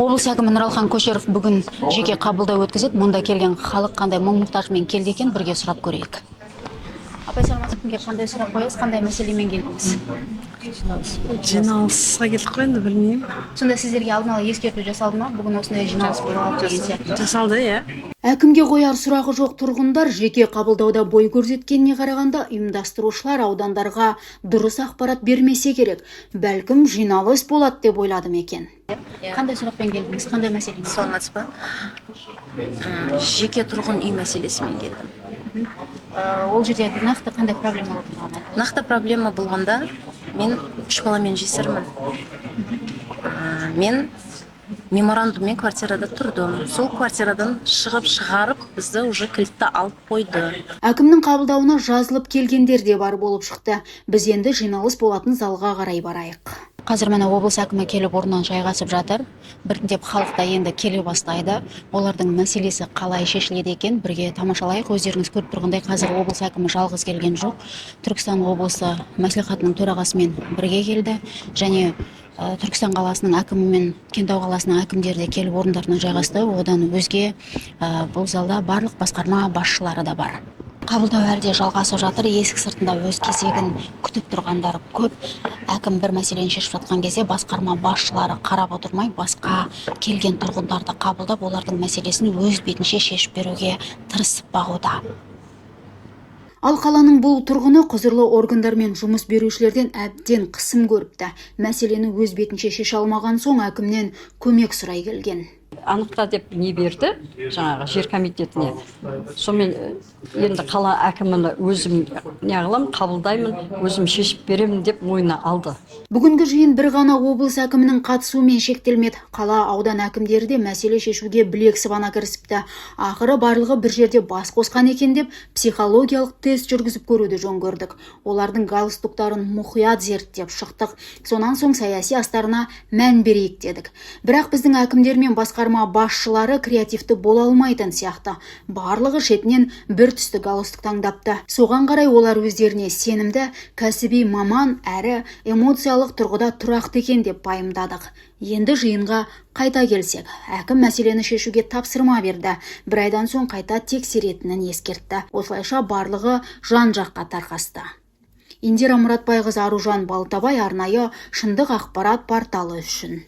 Облыс әкімі Нұралхан Көшеров бүгін жеке қабылдау өткізеді. Мұнда келген халық қандай мұң-мұқтажмен келді екен, бірге сұрап көрейік. Апай, саламатсыз, қандай сұрақ қоясыз, қандай мәселемен келдіңіз? Жиналысқа келдік қой, енді білмеймін. Сонда сіздерге алдын ала ескерту жасалды ма? Бүгін осындай жиналыс болады деген сияқты. Жасалды, иә. Әкімге қояр сұрағы жоқ тұрғындар жеке қабылдауда бой көрсеткеніне қарағанда ұйымдастырушылар аудандарға дұрыс ақпарат бермесе керек. Бәлкім жиналыс болады деп ойладым екен. Қандай сұрақпен келдіңіз? Қандай мәселемен? Саламатсыз ба? Жеке тұрғын үй мәселесімен келдім. Ол жерде нақты қандай проблема болды? Нақты проблема болғанда мен 3 баламен жесірмін. Мен меморандуммен квартирада тұрдым. Сол квартирадан шығарып, бізді уже кілтті алып қойды. Әкімнің қабылдауына жазылып келгендер де бар болып шықты. Біз енді жиналыс болатын залға қарай барайық. Қазір мына облыс әкімі келіп орнынан жайғасып жатыр. Біртіндеп халықта енді келе бастайды. Олардың мәселесі қалай шешіледі екен, бірге тамашалайық. Өздеріңіз көріп тұрғандай, қазір облыс әкімі жалғыз келген жоқ. Түркістан облысы мәслихатының төрағасымен бірге келді, және Түркістан қаласының әкімі мен Кентау қаласының әкімдері де келіп орындарына жайғасты. Одан өзге бұл залда барлық басқарма басшылары да бар. Қабылдау әлде жалғасып жатыр. Есік сыртында өз кезегін күтіп тұрғандар көп. Әкім бір мәселені шешіп жатқан кезде басқарма басшылары қарап отырмай, басқа келген тұрғындарды қабылдап, олардың мәселесін өз бетінше шешіп беруге тырысып бағуда. Ал қаланың бұл тұрғыны құзырлы органдармен жұмыс берушілерден әбден қысым көріпті. Мәселені өз бетінше шеше алмаған соң әкімнен көмек сұрай келген. Анықта деп не берді, жаңағы жер комитетіне. Сонымен енді қала әкіміні өзім қабылдаймын, өзім шешіп беремін деп мойнына алды. Бүгінгі жиын бір ғана облыс әкімінің қатысуымен шектелмеді. Қала аудан әкімдері де мәселе шешуге білек сыбана кірісіпті. Ақыры барлығы бір жерде бас қосқан екен деп психологиялық тест жүргізіп көруді жөн көрдік. Олардың галстуктарын мұқият зерттеп шықтық. Сонан соң саяси астарына мән берейік дедік. Бірақ біздің әкімдер мен басқарма басшылары креативті бола алмайтын сияқты. Барлығы шетінен бір түсті галстук таңдапты. Соған қарай олар өздеріне сенімді, кәсіби маман әрі эмоциялық тұрғыда тұрақты екен деп пайымдадық. Енді жиынға қайта келсек, әкім мәселені шешуге тапсырма берді. Бір айдан соң қайта тексеретінін ескертті. Осылайша барлығы жан-жаққа тарқасты. Индира Мұратбайқызы, Аружан Балтабай, арнайы шындық ақпарат порталы үшін.